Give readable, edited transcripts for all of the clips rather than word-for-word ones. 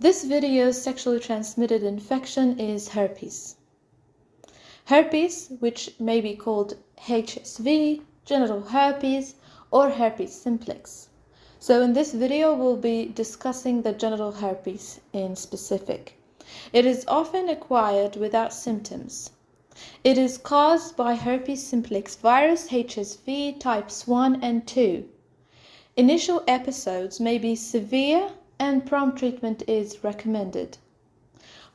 This video's sexually transmitted infection is herpes. Herpes, which may be called HSV, genital herpes, or herpes simplex. So in this video, we'll be discussing the genital herpes in specific. It is often acquired without symptoms. It is caused by herpes simplex virus HSV types 1 and 2. Initial episodes may be severe and prompt treatment is recommended.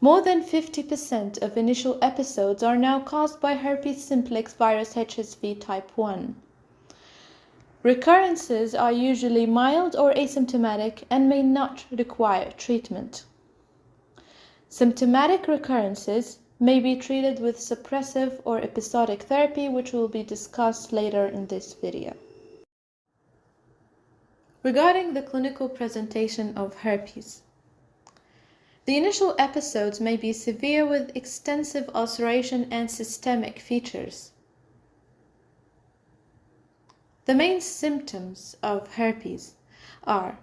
More than 50% of initial episodes are now caused by herpes simplex virus HSV type 1. Recurrences are usually mild or asymptomatic and may not require treatment. Symptomatic recurrences may be treated with suppressive or episodic therapy, which will be discussed later in this video. Regarding the clinical presentation of herpes, the initial episodes may be severe with extensive ulceration and systemic features. The main symptoms of herpes are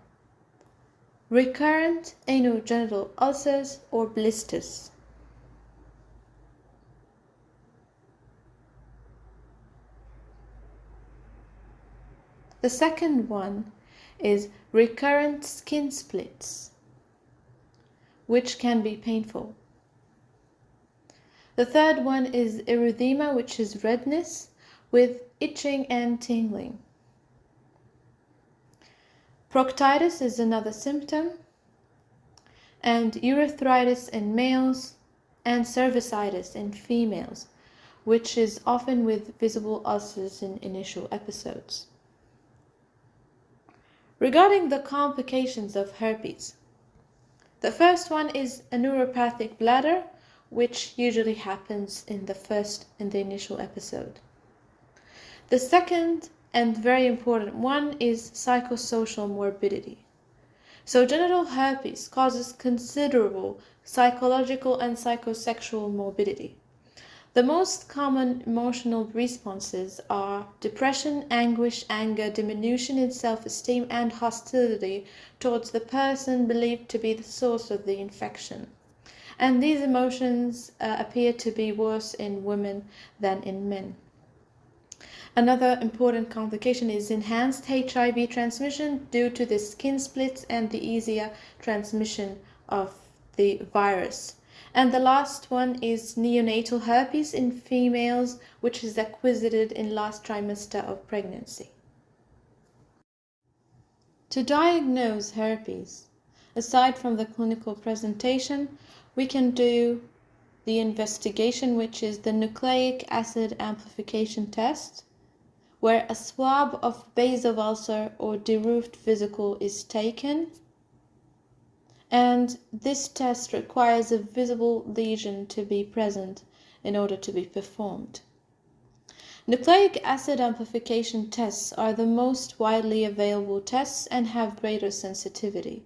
recurrent anogenital ulcers or blisters, the second one is recurrent skin splits, which can be painful. The third one is erythema, which is redness with itching and tingling. Proctitis is another symptom, and urethritis in males and cervicitis in females, which is often with visible ulcers in initial episodes. Regarding the complications of herpes, the first one is a neuropathic bladder, which usually happens in the initial episode. The second and very important one is psychosocial morbidity. So genital herpes causes considerable psychological and psychosexual morbidity. The most common emotional responses are depression, anguish, anger, diminution in self-esteem, and hostility towards the person believed to be the source of the infection. And these emotions appear to be worse in women than in men. Another important complication is enhanced HIV transmission due to the skin splits and the easier transmission of the virus. And the last one is neonatal herpes in females, which is acquisited in last trimester of pregnancy. To diagnose herpes, aside from the clinical presentation, we can do the investigation, which is the nucleic acid amplification test, where a swab of base of ulcer or deroofed vesicle is taken. And this test requires a visible lesion to be present in order to be performed. Nucleic acid amplification tests are the most widely available tests and have greater sensitivity.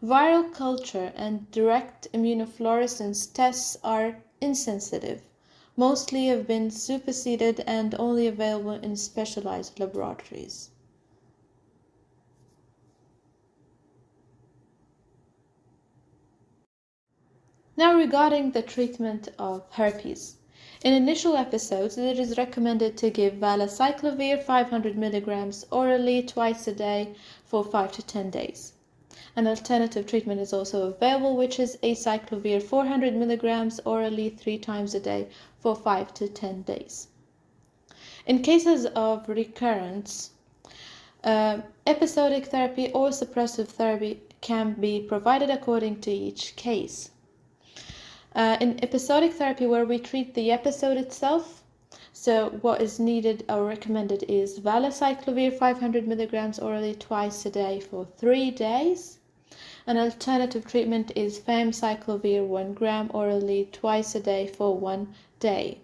Viral culture and direct immunofluorescence tests are insensitive, mostly have been superseded and only available in specialized laboratories. Now regarding the treatment of herpes. In initial episodes, it is recommended to give valacyclovir 500 mg orally twice a day for 5 to 10 days. An alternative treatment is also available, which is acyclovir 400 mg orally 3 times a day for 5 to 10 days. In cases of recurrence, episodic therapy or suppressive therapy can be provided according to each case. In episodic therapy, where we treat the episode itself, so what is needed or recommended is valacyclovir 500 mg orally twice a day for 3 days. An alternative treatment is famciclovir 1 gram orally twice a day for 1 day.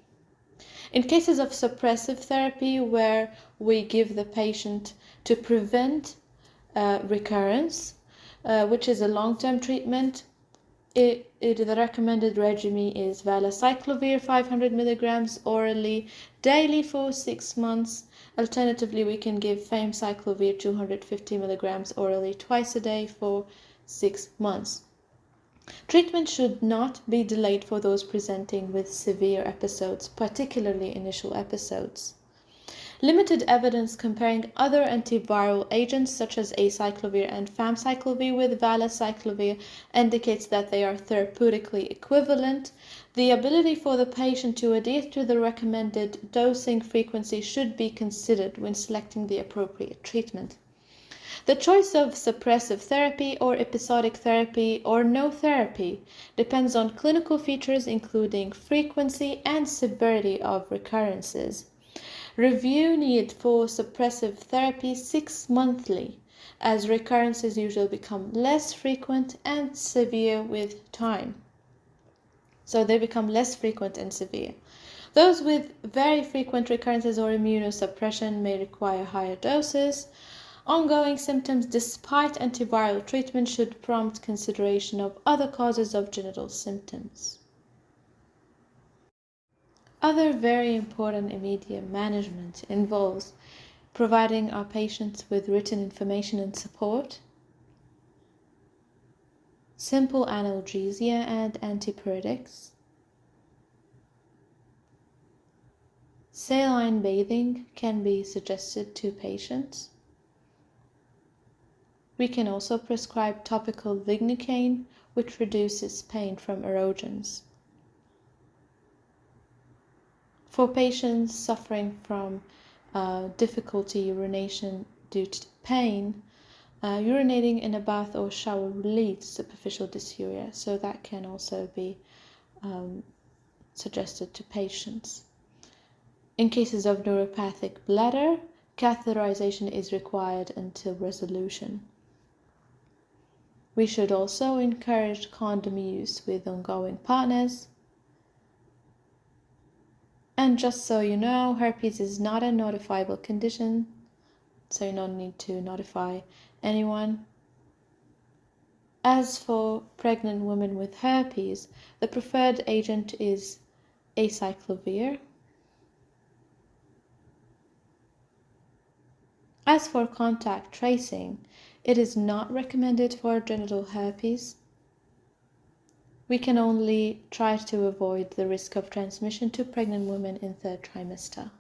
In cases of suppressive therapy, where we give the patient to prevent recurrence, which is a long-term treatment, the recommended regimen is valacyclovir 500 mg orally daily for 6 months. Alternatively, we can give famciclovir 250 mg orally twice a day for 6 months. Treatment should not be delayed for those presenting with severe episodes, particularly initial episodes. Limited evidence comparing other antiviral agents such as acyclovir and famciclovir with valacyclovir indicates that they are therapeutically equivalent. The ability for the patient to adhere to the recommended dosing frequency should be considered when selecting the appropriate treatment. The choice of suppressive therapy or episodic therapy or no therapy depends on clinical features including frequency and severity of recurrences. Review need for suppressive therapy 6 monthly, as recurrences usually become less frequent and severe with time. So they become less frequent and severe. Those with very frequent recurrences or immunosuppression may require higher doses. Ongoing symptoms despite antiviral treatment should prompt consideration of other causes of genital symptoms. Other very important immediate management involves providing our patients with written information and support, simple analgesia and antipyretics, saline bathing can be suggested to patients. We can also prescribe topical lignocaine, which reduces pain from erosions. For patients suffering from difficulty urination due to pain, urinating in a bath or shower relieves superficial dysuria, so that can also be suggested to patients. In cases of neuropathic bladder, catheterization is required until resolution. We should also encourage condom use with ongoing partners. And just so you know, herpes is not a notifiable condition, so you don't need to notify anyone. As for pregnant women with herpes, the preferred agent is acyclovir. As for contact tracing, it is not recommended for genital herpes. We can only try to avoid the risk of transmission to pregnant women in third trimester.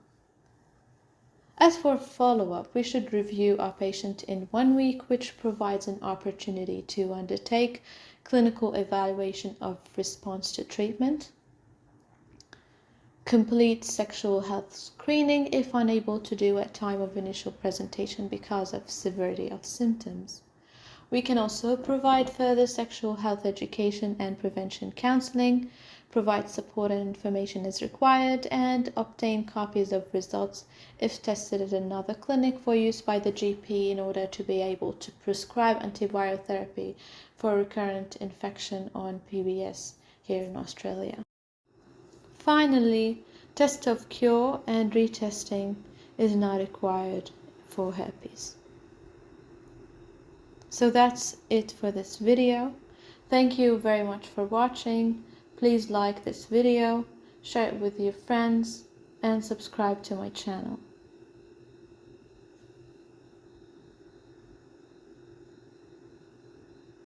As for follow-up, we should review our patient in 1 week, which provides an opportunity to undertake clinical evaluation of response to treatment. Complete sexual health screening if unable to do at time of initial presentation because of severity of symptoms. We can also provide further sexual health education and prevention counseling, provide support and information as required, and obtain copies of results if tested at another clinic for use by the GP in order to be able to prescribe antiviral therapy for recurrent infection on PBS here in Australia. Finally, test of cure and retesting is not required for herpes. So that's it for this video. Thank you very much for watching. Please like this video, share it with your friends, and subscribe to my channel.